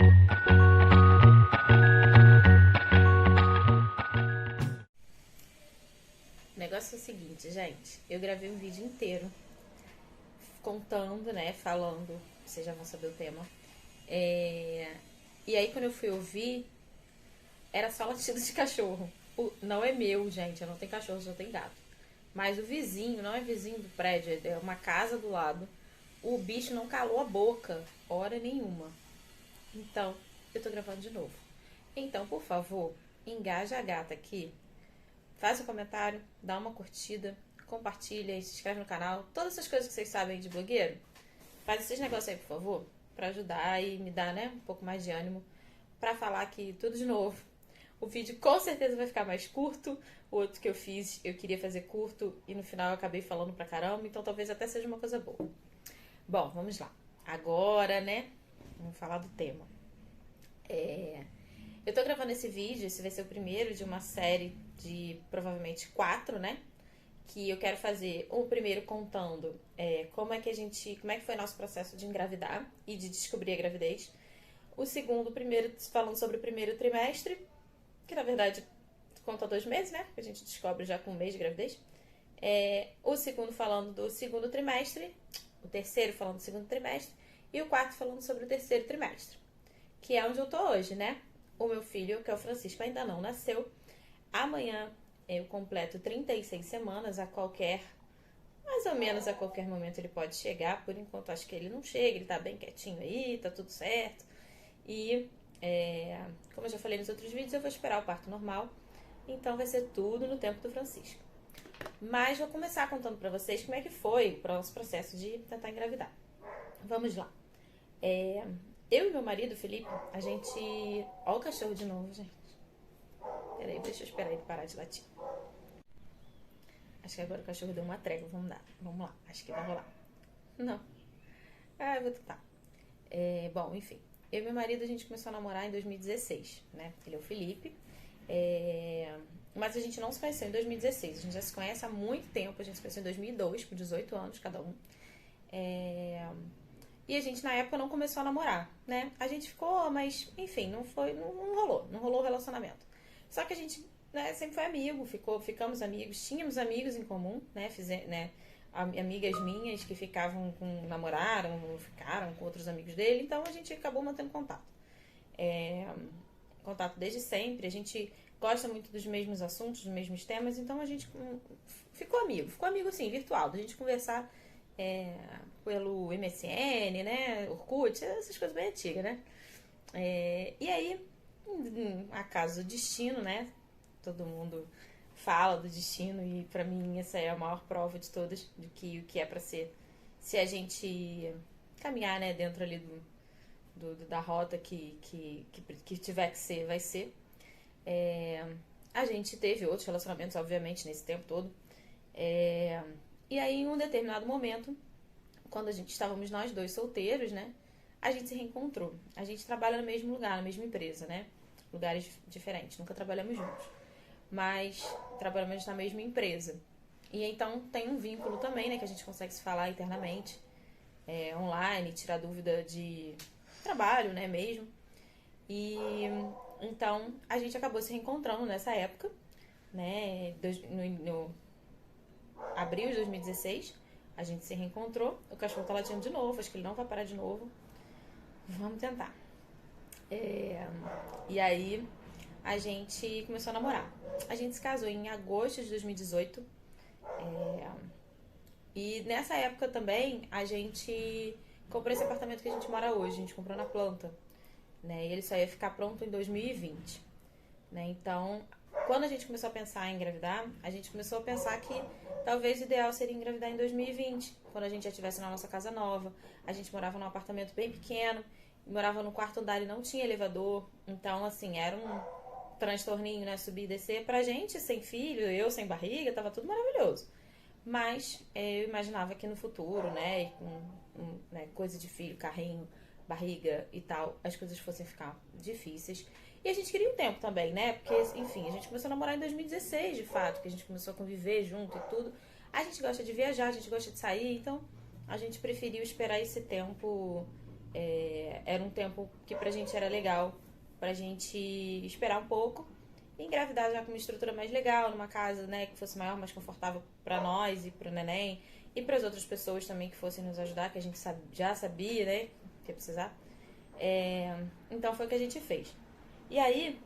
O negócio é o seguinte, gente. Eu gravei um vídeo inteiro contando, né, falando, vocês já vão saber o tema. E aí quando eu fui ouvir, era só latido de cachorro. Não é meu, gente, eu não tenho cachorro, só tenho gato. Mas o vizinho, não é vizinho do prédio, é uma casa do lado. O bicho não calou a boca, hora nenhuma. Então, eu tô gravando de novo. Então, por favor, engaja a gata aqui. Faz um comentário, dá uma curtida, compartilha e se inscreve no canal. Todas essas coisas que vocês sabem de blogueiro. Faz esses negócios aí, por favor, pra ajudar e me dar, né, um pouco mais de ânimo pra falar aqui tudo de novo. O vídeo com certeza vai ficar mais curto. O outro que eu fiz, eu queria fazer curto e no final eu acabei falando pra caramba, então talvez até seja uma coisa boa. Bom, vamos lá. Agora, né, vamos falar do tema. Eu tô gravando esse vídeo, esse vai ser o primeiro de uma série de provavelmente 4, né? Que eu quero fazer o primeiro contando como é que foi nosso processo de engravidar e de descobrir a gravidez. O segundo, primeiro falando sobre o primeiro trimestre, que na verdade conta 2 meses, né? Que a gente descobre já com 1 mês de gravidez. O segundo falando do segundo trimestre, o terceiro falando do segundo trimestre e o quarto falando sobre o terceiro trimestre, que é onde eu tô hoje, né? O meu filho, que é o Francisco, ainda não nasceu. Amanhã eu completo 36 semanas, mais ou menos a qualquer momento ele pode chegar. Por enquanto acho que ele não chega, ele tá bem quietinho aí, tá tudo certo. E como eu já falei nos outros vídeos, eu vou esperar o parto normal. Então vai ser tudo no tempo do Francisco. Mas vou começar contando pra vocês como é que foi o nosso processo de tentar engravidar. Vamos lá. Eu e meu marido, Felipe, a gente... Ó o cachorro de novo, gente. Peraí, deixa eu esperar ele parar de latir. Acho que agora o cachorro deu uma trégua. Vamos lá. Acho que vai rolar. Não. Eu vou tentar. Bom, enfim. Eu e meu marido, a gente começou a namorar em 2016, né? Ele é o Felipe. Mas a gente não se conheceu em 2016. A gente já se conhece há muito tempo. A gente se conheceu em 2002, com 18 anos cada um. E a gente, na época, não começou a namorar, né? A gente ficou, mas, enfim, não rolou. Não rolou o relacionamento. Só que a gente, né, sempre foi amigo, ficamos amigos, tínhamos amigos em comum, né? Amigas minhas que namoraram, ficaram com outros amigos dele, então a gente acabou mantendo contato. Contato desde sempre, a gente gosta muito dos mesmos assuntos, dos mesmos temas, então a gente ficou amigo assim, virtual, da gente conversar pelo MSN, né, Orkut, essas coisas bem antigas, né? E aí, acaso do destino, né? Todo mundo fala do destino e pra mim essa é a maior prova de todas do que o que é pra ser, se a gente caminhar, né, dentro ali da rota que tiver que ser, vai ser. A gente teve outros relacionamentos, obviamente, nesse tempo todo. E aí, em um determinado momento, quando estávamos nós dois solteiros, né, a gente se reencontrou. A gente trabalha no mesmo lugar, na mesma empresa, né? Lugares diferentes, nunca trabalhamos juntos. Mas trabalhamos na mesma empresa. E então tem um vínculo também, né, que a gente consegue se falar internamente, online, tirar dúvida de trabalho, né, mesmo. E então a gente acabou se reencontrando nessa época, né, no abril de 2016, a gente se reencontrou. O cachorro tá latindo de novo, acho que ele não vai parar de novo. Vamos tentar. E aí a gente começou a namorar. A gente se casou em agosto de 2018. E nessa época também a gente comprou esse apartamento que a gente mora hoje. A gente comprou na planta, né? E ele só ia ficar pronto em 2020, né? Então, quando a gente começou a pensar em engravidar, a gente começou a pensar que talvez o ideal seria engravidar em 2020, quando a gente já estivesse na nossa casa nova. A gente morava num apartamento bem pequeno, morava no quarto andar e não tinha elevador. Então, assim, era um transtorninho, né? Subir e descer. Pra gente, sem filho, eu sem barriga, tava tudo maravilhoso. Mas eu imaginava que no futuro, né, com coisa de filho, carrinho, barriga e tal, as coisas fossem ficar difíceis. E a gente queria um tempo também, né? Porque, enfim, a gente começou a namorar em 2016, de fato, que a gente começou a conviver junto e tudo. A gente gosta de viajar, a gente gosta de sair, então a gente preferiu esperar esse tempo Era um tempo que pra gente era legal, pra gente esperar um pouco e engravidar já com uma estrutura mais legal, numa casa, né, que fosse maior, mais confortável pra nós e pro neném e para as outras pessoas também que fossem nos ajudar, que a gente já sabia, né, que ia precisar. Então foi o que a gente fez. E aí,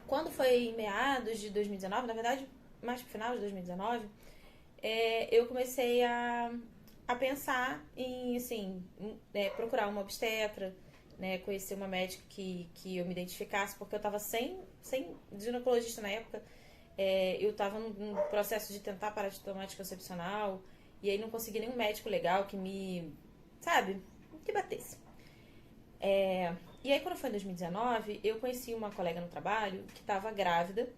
quando foi em meados de 2019, na verdade, mais pro final de 2019, eu comecei a pensar em, assim, procurar uma obstetra, né, conhecer uma médica que eu me identificasse, porque eu tava sem ginecologista na época. Eu tava num processo de tentar parar de tomar anticoncepcional, e aí não consegui nenhum médico legal que me, sabe, que batesse. E aí, quando foi em 2019, eu conheci uma colega no trabalho que estava grávida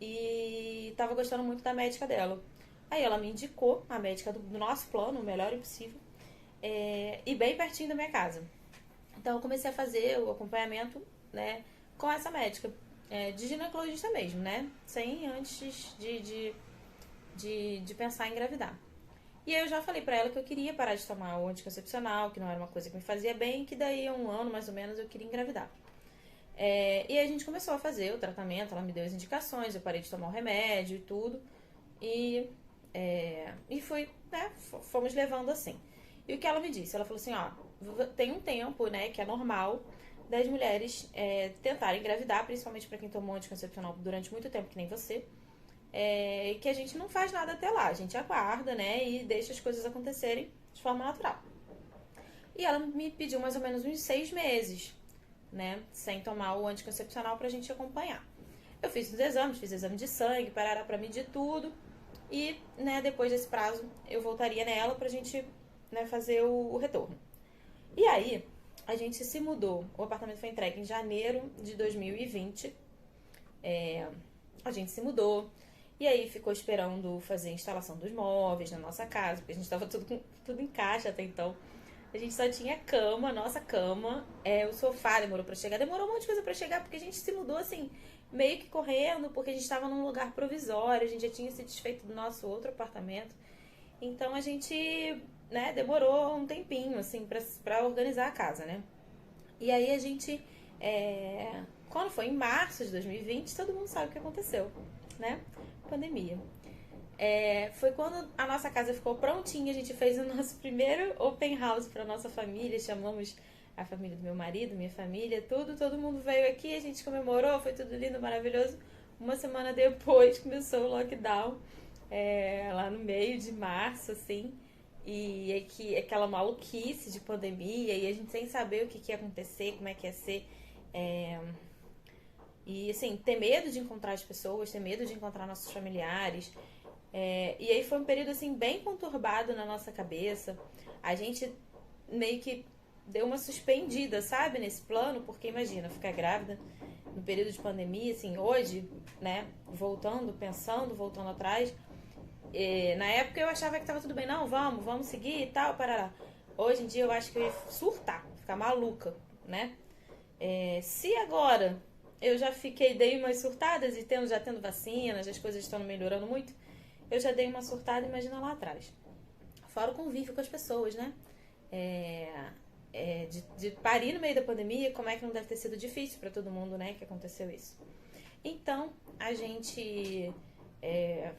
e estava gostando muito da médica dela. Aí ela me indicou a médica do nosso plano, o melhor impossível, e bem pertinho da minha casa. Então eu comecei a fazer o acompanhamento, né, com essa médica, de ginecologista mesmo, né, sem antes de pensar em engravidar. E aí eu já falei pra ela que eu queria parar de tomar o anticoncepcional, que não era uma coisa que me fazia bem, que daí a um ano mais ou menos eu queria engravidar. E aí a gente começou a fazer o tratamento, ela me deu as indicações, eu parei de tomar o remédio e tudo. E foi, né, fomos levando assim. E o que ela me disse? Ela falou assim, ó, tem um tempo, né, que é normal das mulheres tentarem engravidar, principalmente para quem tomou anticoncepcional durante muito tempo, que nem você. Que a gente não faz nada até lá, a gente aguarda, né, e deixa as coisas acontecerem de forma natural. E ela me pediu mais ou menos uns 6 meses, né, sem tomar o anticoncepcional pra gente acompanhar. Eu fiz os exames, fiz exame de sangue, parará pra medir tudo, e, né, depois desse prazo eu voltaria nela pra gente, né, fazer o retorno. E aí, a gente se mudou, o apartamento foi entregue em janeiro de 2020, a gente se mudou, e aí ficou esperando fazer a instalação dos móveis na nossa casa, porque a gente estava tudo em caixa até então. A gente só tinha cama, nossa cama, o sofá demorou pra chegar, demorou um monte de coisa pra chegar, porque a gente se mudou assim, meio que correndo, porque a gente estava num lugar provisório, a gente já tinha se desfeito do nosso outro apartamento. Então a gente, né, demorou um tempinho, assim, pra organizar a casa, né? E aí a gente, quando foi em março de 2020, todo mundo sabe o que aconteceu, né? Pandemia. Foi quando a nossa casa ficou prontinha, a gente fez o nosso primeiro open house para nossa família, chamamos a família do meu marido, minha família, todo mundo veio aqui, a gente comemorou, foi tudo lindo, maravilhoso. Uma semana depois começou o lockdown, lá no meio de março, assim, e aquela maluquice de pandemia, e a gente sem saber o que ia acontecer, como é que ia ser. E assim, ter medo de encontrar as pessoas, ter medo de encontrar nossos familiares. E aí foi um período assim bem conturbado na nossa cabeça. A gente meio que deu uma suspendida, sabe, nesse plano, porque imagina, ficar grávida no período de pandemia, assim, hoje, né, voltando atrás. Na época eu achava que tava tudo bem, não, vamos seguir e tal, parará. Hoje em dia eu acho que eu ia surtar, ficar maluca, né? Se agora eu já dei umas surtadas e já tendo vacinas, as coisas estão melhorando muito, eu já dei uma surtada, imagina lá atrás. Fora o convívio com as pessoas, né? De parir no meio da pandemia, como é que não deve ter sido difícil para todo mundo, né, que aconteceu isso. Então, a gente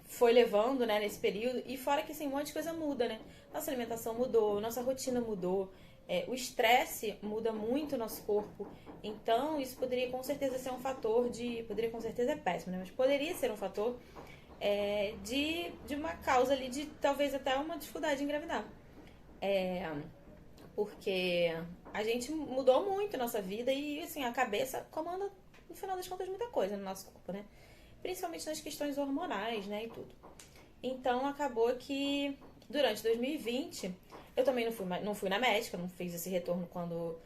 foi levando, né, nesse período, e fora que assim, um monte de coisa muda, né? Nossa alimentação mudou, nossa rotina mudou, o estresse muda muito o nosso corpo. Então, isso poderia com certeza ser um fator poderia com certeza é péssimo, né? Mas poderia ser um fator de uma causa ali de talvez até uma dificuldade de engravidar. Porque a gente mudou muito a nossa vida e assim, a cabeça comanda, no final das contas, muita coisa no nosso corpo, né? Principalmente nas questões hormonais, né, e tudo. Então acabou que durante 2020 eu também não fui na médica, não fiz esse retorno quando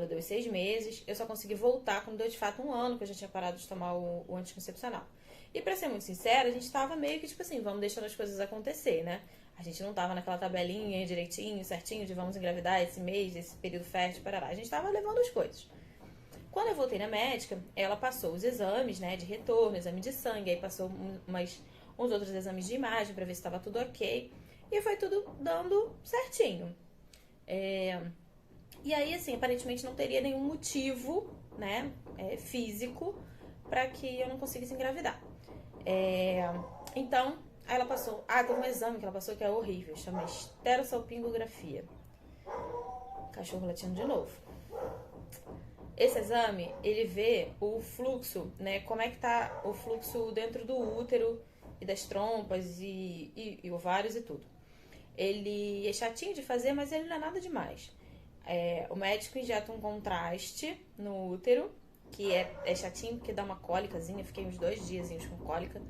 deu os 6 meses. Eu só consegui voltar quando deu de fato um ano que eu já tinha parado de tomar o anticoncepcional. E pra ser muito sincera, a gente tava meio que tipo assim, vamos deixando as coisas acontecer, né? A gente não tava naquela tabelinha direitinho, certinho, de vamos engravidar esse mês, esse período fértil, parará. A gente tava levando as coisas. Quando eu voltei na médica, ela passou os exames, né, de retorno, exame de sangue, aí passou uns outros exames de imagem pra ver se tava tudo ok. E foi tudo dando certinho. E aí, assim, aparentemente não teria nenhum motivo, né, físico, para que eu não conseguisse engravidar. Então, aí ela passou. Ah, teve um exame que ela passou que é horrível, chama esterossalpingografia. Cachorro latindo de novo. Esse exame, ele vê o fluxo, né? Como é que tá o fluxo dentro do útero e das trompas e ovários e tudo. Ele é chatinho de fazer, mas ele não é nada demais. O médico injeta um contraste no útero, que é chatinho porque dá uma cólicazinha. Fiquei uns 2 diazinhos com cólica.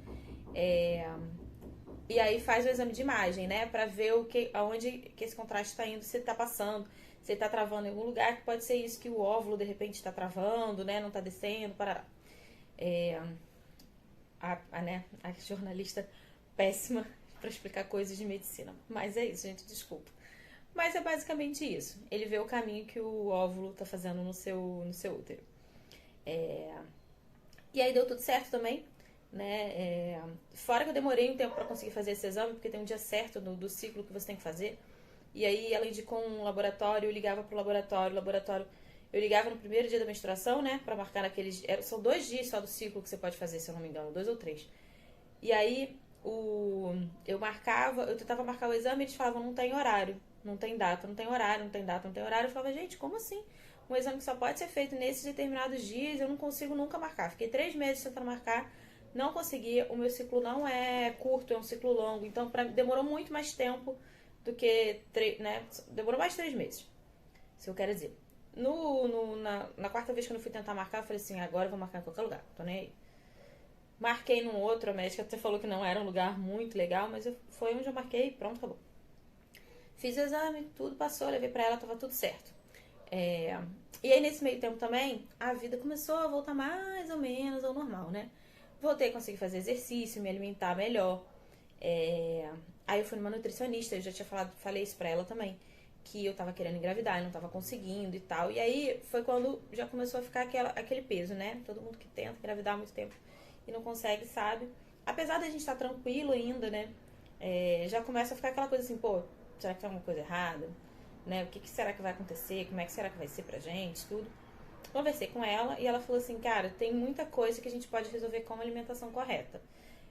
E aí faz o exame de imagem, né? Pra ver aonde que esse contraste tá indo, se tá passando, se ele tá travando em algum lugar, que pode ser isso que o óvulo de repente tá travando, né? Não tá descendo, para a jornalista péssima pra explicar coisas de medicina. Mas é isso, gente, desculpa. Mas é basicamente isso. Ele vê o caminho que o óvulo tá fazendo no seu útero. E aí deu tudo certo também, né? Fora que eu demorei um tempo pra conseguir fazer esse exame, porque tem um dia certo do ciclo que você tem que fazer. E aí ela indicou um laboratório, eu ligava pro laboratório. Eu ligava no primeiro dia da menstruação, né? Pra marcar naqueles. São 2 dias só do ciclo que você pode fazer, se eu não me engano, 2 ou 3. E aí eu tentava marcar o exame e eles falavam, não tem horário, não tem data, não tem horário, não tem data, não tem horário. Eu falava, gente, como assim? Um exame que só pode ser feito nesses determinados dias, eu não consigo nunca marcar. Fiquei 3 meses tentando marcar, não consegui. O meu ciclo não é curto, é um ciclo longo, então demorou muito mais tempo do que, né? Demorou mais de 3 meses, se eu quero dizer. Na quarta vez que eu fui tentar marcar, eu falei assim, agora eu vou marcar em qualquer lugar, tô nem aí. Marquei num outro, a médica até falou que não era um lugar muito legal, mas foi onde eu marquei e pronto, acabou. Fiz o exame, tudo passou, levei pra ela, tava tudo certo. E aí nesse meio tempo também, a vida começou a voltar mais ou menos ao normal, né? Voltei a conseguir fazer exercício, me alimentar melhor. Aí eu fui numa nutricionista, eu já falei isso pra ela também, que eu tava querendo engravidar e não tava conseguindo e tal. E aí foi quando já começou a ficar aquele peso, né? Todo mundo que tenta engravidar há muito tempo e não consegue, sabe? Apesar da gente estar tranquilo ainda, né? Já começa a ficar aquela coisa assim, pô, será que tem alguma coisa errada? Né? O que será que vai acontecer? Como é que será que vai ser pra gente? Tudo. Conversei com ela e ela falou assim, cara, tem muita coisa que a gente pode resolver com uma alimentação correta.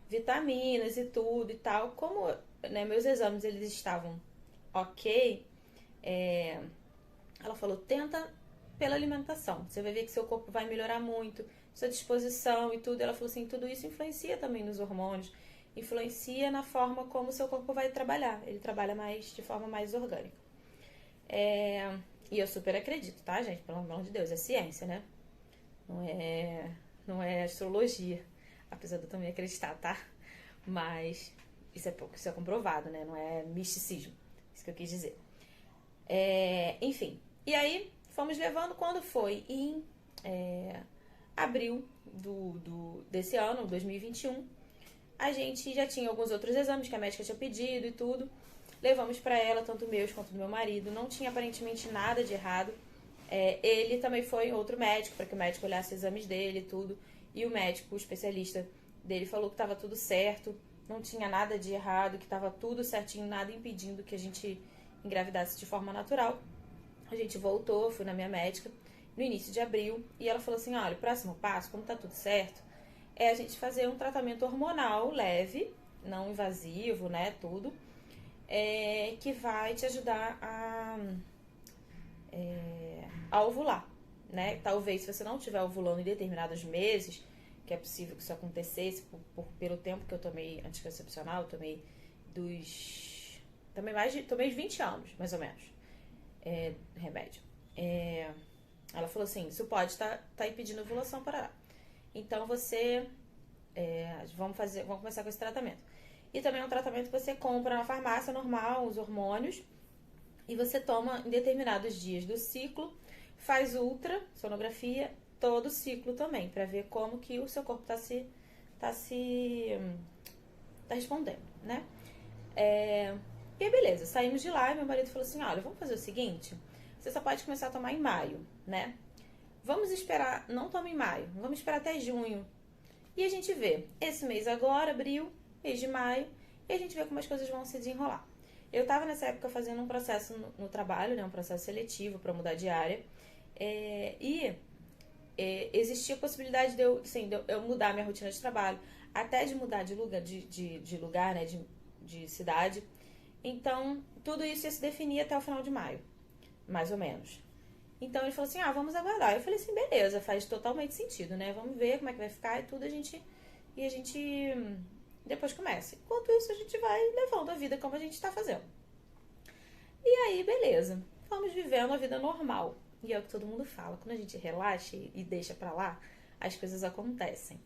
Vitaminas e tudo e tal. Como, né, meus exames eles estavam ok, ela falou, tenta pela alimentação. Você vai ver que seu corpo vai melhorar muito, sua disposição e tudo. Ela falou assim, tudo isso influencia também nos hormônios, influencia na forma como o seu corpo vai trabalhar. Ele trabalha de forma mais orgânica. E eu super acredito, tá, gente? Pelo amor de Deus, é ciência, né? Não é astrologia. Apesar de eu também acreditar, tá? Mas isso é comprovado, né? Não é misticismo. Isso que eu quis dizer. Enfim. E aí, fomos levando. Quando foi em abril desse ano, 2021, a gente já tinha alguns outros exames que a médica tinha pedido e tudo. Levamos pra ela, tanto meus quanto do meu marido. Não tinha aparentemente nada de errado. Ele também foi em outro médico, para que o médico olhasse os exames dele e tudo. E o médico, o especialista dele, falou que estava tudo certo, não tinha nada de errado, que estava tudo certinho, nada impedindo que a gente engravidasse de forma natural. A gente voltou, fui na minha médica no início de abril e ela falou assim, olha, o próximo passo, como tá tudo certo, é a gente fazer um tratamento hormonal leve, não invasivo, né, tudo, que vai te ajudar a ovular, né? Talvez se você não estiver ovulando em determinados meses, que é possível que isso acontecesse pelo tempo que eu tomei anticoncepcional, eu tomei tomei 20 anos, mais ou menos, remédio. Ela falou assim, isso pode estar impedindo a ovulação para lá. Então vamos começar com esse tratamento. E também é um tratamento que você compra na farmácia normal, os hormônios, e você toma em determinados dias do ciclo, faz ultrassonografia todo o ciclo também, para ver como que o seu corpo tá respondendo, né? E aí, beleza, saímos de lá e meu marido falou assim, olha, vamos fazer o seguinte, você só pode começar a tomar em maio, né? Vamos esperar, não toma em maio, vamos esperar até junho. E a gente vê, esse mês agora, abril, mês de maio, e a gente vê como as coisas vão se desenrolar. Eu tava nessa época fazendo um processo no trabalho, né? Um processo seletivo para mudar de área. Existia a possibilidade de eu, assim, de eu mudar minha rotina de trabalho, até de mudar de lugar, de lugar, né? De cidade. Então, tudo isso ia se definir até o final de maio, mais ou menos. Então ele falou assim, vamos aguardar. Eu falei assim, beleza, faz totalmente sentido, né? Vamos ver como é que vai ficar e tudo, a gente depois começa. Enquanto isso, a gente vai levando a vida como a gente tá fazendo. E aí, beleza. Vamos vivendo a vida normal. E é o que todo mundo fala. Quando a gente relaxa e deixa pra lá, as coisas acontecem.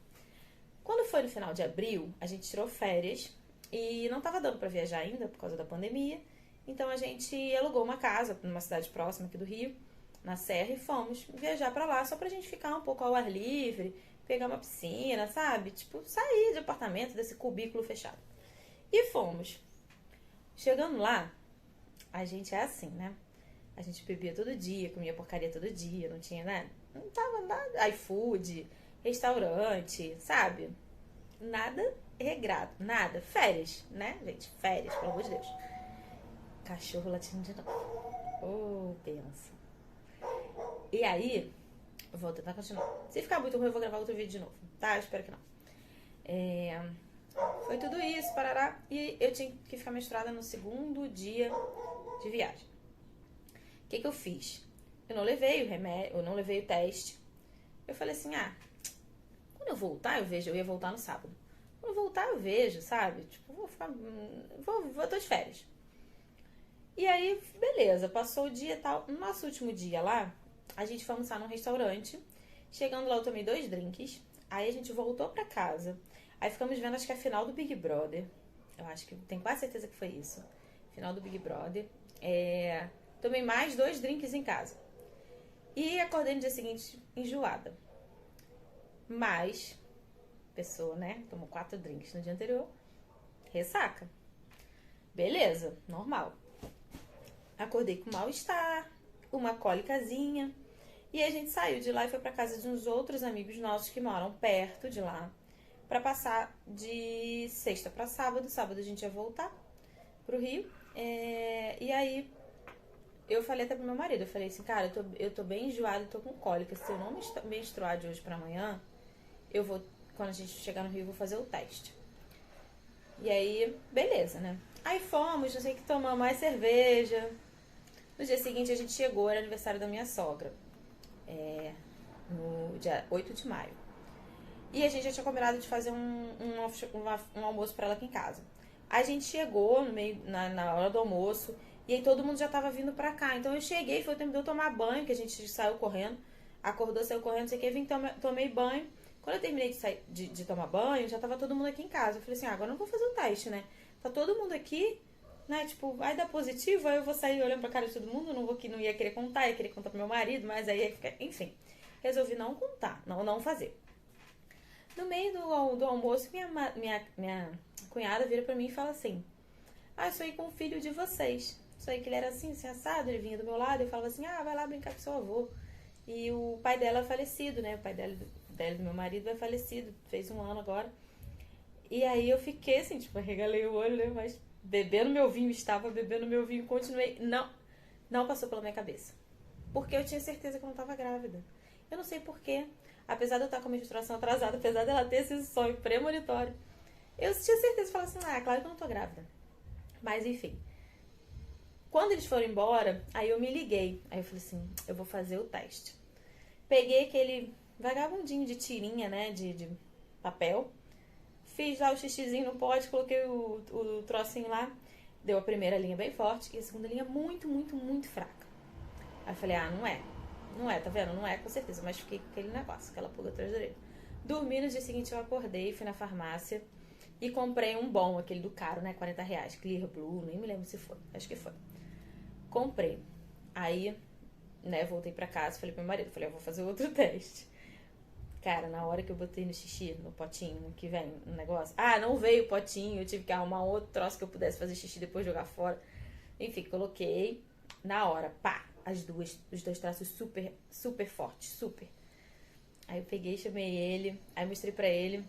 Quando foi no final de abril, a gente tirou férias e não tava dando pra viajar ainda por causa da pandemia. Então a gente alugou uma casa numa cidade próxima aqui do Rio, na Serra, e fomos viajar pra lá só pra gente ficar um pouco ao ar livre, pegar uma piscina, sabe? Tipo, sair de apartamento, desse cubículo fechado. E fomos. Chegando lá, a gente é assim, né? A gente bebia todo dia, comia porcaria todo dia, não tinha nada. Não tava nada. iFood, restaurante, sabe? Nada regrado, nada. Férias, né, gente? Férias, pelo amor de Deus. Cachorro latindo de novo. Oh, benção. E aí, eu vou tentar continuar. Se ficar muito ruim, eu vou gravar outro vídeo de novo, tá? Eu espero que não. Foi tudo isso, parará. E eu tinha que ficar menstruada no segundo dia de viagem. O que eu fiz? Eu não levei o remédio, eu não levei o teste. Eu falei assim, quando eu voltar, eu vejo. Eu ia voltar no sábado. Quando eu voltar, eu vejo, sabe? Tipo, vou ficar. Tô de férias. E aí, beleza, passou o dia e tal. No nosso último dia lá, a gente foi almoçar num restaurante. Chegando lá, eu tomei 2 drinks. Aí a gente voltou pra casa. Aí ficamos vendo, acho que a final do Big Brother. Eu acho que tenho quase certeza que foi isso. Final do Big Brother. Tomei mais 2 drinks em casa. E acordei no dia seguinte enjoada. Mas, pessoa, né? Tomou 4 drinks no dia anterior. Ressaca. Beleza, normal. Acordei com mal-estar, uma cólicazinha. E a gente saiu de lá e foi pra casa de uns outros amigos nossos que moram perto de lá. Pra passar de sexta pra sábado. Sábado a gente ia voltar pro Rio. E aí eu falei até pro meu marido. Eu falei assim, cara, eu tô bem enjoada e tô com cólica. Se eu não menstruar de hoje pra amanhã, eu vou, quando a gente chegar no Rio, eu vou fazer o teste. E aí, beleza, né? Aí fomos, não sei o que, tomamos mais cerveja. No dia seguinte a gente chegou, era aniversário da minha sogra. No dia 8 de maio. E a gente já tinha combinado de fazer um almoço pra ela aqui em casa. A gente chegou no meio, na hora do almoço, e aí todo mundo já tava vindo pra cá. Então eu cheguei, foi o tempo de eu tomar banho, que a gente saiu correndo. Acordou, saiu correndo, não sei o que, vim, tomei banho. Quando eu terminei de tomar banho, já tava todo mundo aqui em casa. Eu falei assim, agora eu não vou fazer o teste, né? Tá todo mundo aqui, né? Tipo, vai dar positivo, aí eu vou sair olhando pra cara de todo mundo, não ia querer contar, ia querer contar pro meu marido, mas aí ia ficar, enfim. Resolvi não contar, não fazer. No meio do almoço, minha cunhada vira pra mim e fala assim, eu sonhei com o filho de vocês. Sonhei que ele era assim, assado, ele vinha do meu lado, eu falava assim, vai lá brincar com seu avô. E o pai dela é falecido, né? O pai dela do meu marido é falecido, fez 1 ano agora. E aí eu fiquei assim, tipo, arregalei o olho, né? Mas estava bebendo meu vinho, continuei. Não passou pela minha cabeça. Porque eu tinha certeza que eu não estava grávida. Eu não sei porquê. Apesar de eu estar com a menstruação atrasada, apesar dela ter esse sonho premonitório, eu tinha certeza de falar assim, claro que eu não tô grávida. Mas enfim. Quando eles foram embora, aí eu me liguei. Aí eu falei assim, eu vou fazer o teste. Peguei aquele vagabundinho de tirinha, né, de papel. Fiz lá o xixizinho no pote, coloquei o trocinho lá. Deu a primeira linha bem forte e a segunda linha muito, muito, muito fraca. Aí eu falei, não é. Não é, tá vendo? Não é, com certeza. Mas fiquei com aquele negócio, aquela pulga atrás da orelha. Dormi, no dia seguinte eu acordei, fui na farmácia e comprei um bom, aquele do caro, né? R$40. Clear Blue, nem me lembro se foi. Acho que foi. Comprei. Aí, né, voltei pra casa, falei pro meu marido, falei, eu vou fazer outro teste. Cara, na hora que eu botei no xixi, no potinho que vem no negócio, não veio o potinho, eu tive que arrumar outro troço que eu pudesse fazer xixi e depois jogar fora. Enfim, coloquei na hora, pá, os 2 traços super, super fortes, super. Aí eu peguei, chamei ele, aí mostrei pra ele.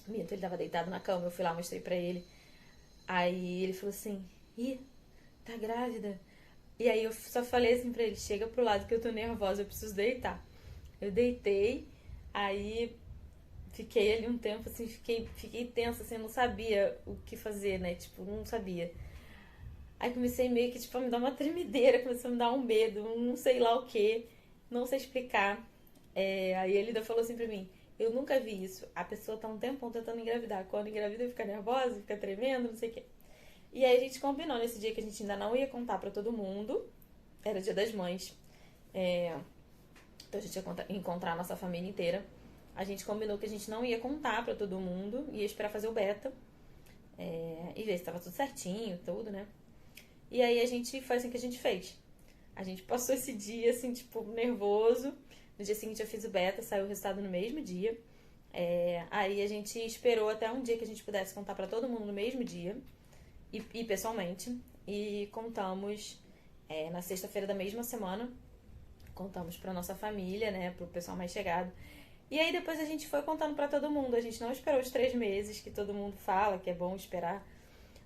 Minto, ele tava deitado na cama, eu fui lá, mostrei pra ele. Aí ele falou assim, tá grávida? E aí eu só falei assim pra ele, chega pro lado que eu tô nervosa, eu preciso deitar. Eu deitei, aí fiquei ali um tempo, assim, fiquei tensa, assim, eu não sabia o que fazer, né? Tipo, não sabia. Aí comecei meio que, tipo, a me dar uma tremedeira, começou a me dar um medo, não sei lá o que, não sei explicar. Aí ele ainda falou assim pra mim, eu nunca vi isso. A pessoa tá um tempão tentando engravidar. Quando engravida fica nervosa, fica tremendo, não sei o quê. E aí a gente combinou nesse dia que a gente ainda não ia contar pra todo mundo. Era Dia das Mães. Então a gente ia encontrar a nossa família inteira. A gente combinou que a gente não ia contar pra todo mundo, ia esperar fazer o beta. E ver se tava tudo certinho, tudo, né? E aí a gente foi assim que a gente fez. A gente passou esse dia, assim, tipo, nervoso. No dia seguinte eu fiz o beta, saiu o resultado no mesmo dia. Aí a gente esperou até um dia que a gente pudesse contar pra todo mundo no mesmo dia. E pessoalmente. E contamos na sexta-feira da mesma semana. Contamos pra nossa família, né? Pro pessoal mais chegado. E aí depois a gente foi contando pra todo mundo. A gente não esperou os 3 meses que todo mundo fala que é bom esperar.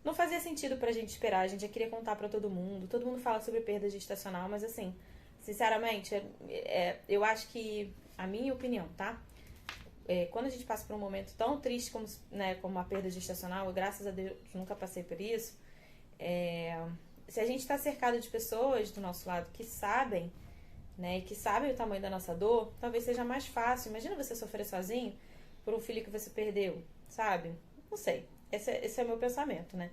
Não fazia sentido pra gente esperar, a gente já queria contar pra todo mundo. Todo mundo fala sobre perda gestacional, mas assim, sinceramente, eu acho que, a minha opinião, tá? Quando a gente passa por um momento tão triste como, né, como a perda gestacional, eu, graças a Deus, nunca passei por isso. Se a gente tá cercado de pessoas do nosso lado que sabem, né, e que sabem o tamanho da nossa dor, talvez seja mais fácil. Imagina você sofrer sozinho por um filho que você perdeu, sabe? Não sei. Esse é o meu pensamento, né?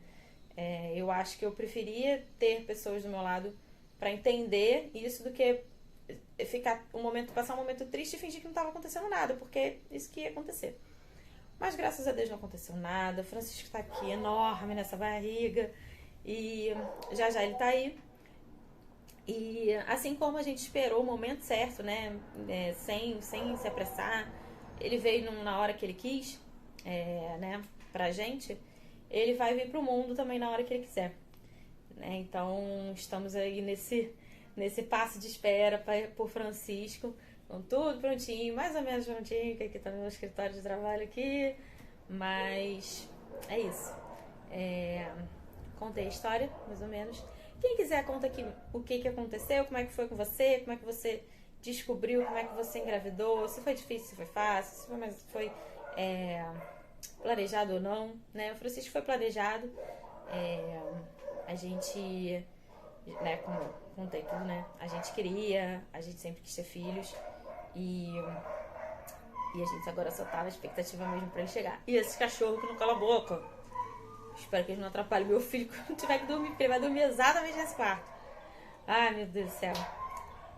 Eu acho que eu preferia ter pessoas do meu lado pra entender isso do que passar um momento triste e fingir que não estava acontecendo nada, porque isso que ia acontecer. Mas graças a Deus não aconteceu nada. O Francisco tá aqui enorme nessa barriga e já já ele tá aí. E assim como a gente esperou o momento certo, né? Sem se apressar, ele veio na hora que ele quis, né? Pra gente, ele vai vir pro mundo também na hora que ele quiser, né? Então estamos aí nesse passo de espera por Francisco, com tudo prontinho, mais ou menos prontinho, que aqui tá no meu escritório de trabalho aqui, mas é isso. Contei a história, mais ou menos. Quem quiser conta aqui o que aconteceu, como é que foi com você, como é que você descobriu, como é que você engravidou, se foi difícil, se foi fácil, se foi planejado ou não, né? O Francisco foi planejado. A gente, né, como eu contei tudo, né? A gente sempre quis ter filhos e a gente agora só tá na expectativa mesmo pra ele chegar. E esse cachorro que não cala a boca. Espero que ele não atrapalhe meu filho quando tiver que dormir, porque ele vai dormir exatamente nesse quarto. Ai, meu Deus do céu.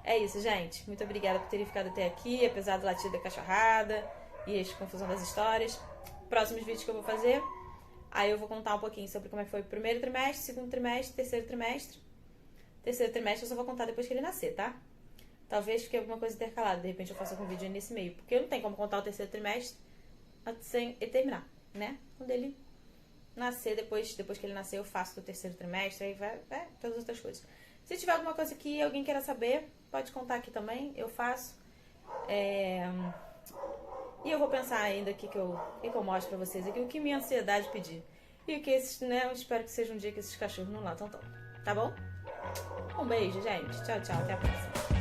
É isso, gente. Muito obrigada por terem ficado até aqui, apesar do latido da cachorrada e a confusão das histórias. Próximos vídeos que eu vou fazer, aí eu vou contar um pouquinho sobre como é que foi o primeiro trimestre, segundo trimestre, terceiro trimestre. Terceiro trimestre eu só vou contar depois que ele nascer, tá? Talvez fique alguma coisa intercalada, de repente eu faça algum vídeo aí nesse meio, porque eu não tenho como contar o terceiro trimestre sem ele terminar, né? Quando ele nascer, depois que ele nascer eu faço do terceiro trimestre, aí vai todas as outras coisas. Se tiver alguma coisa que alguém queira saber, pode contar aqui também, eu faço. E eu vou pensar ainda o que eu mostro pra vocês aqui, o que minha ansiedade pedir. E o que né, eu espero que seja um dia que esses cachorros não latam tanto. Tá bom? Um beijo, gente. Tchau, tchau. Até a próxima.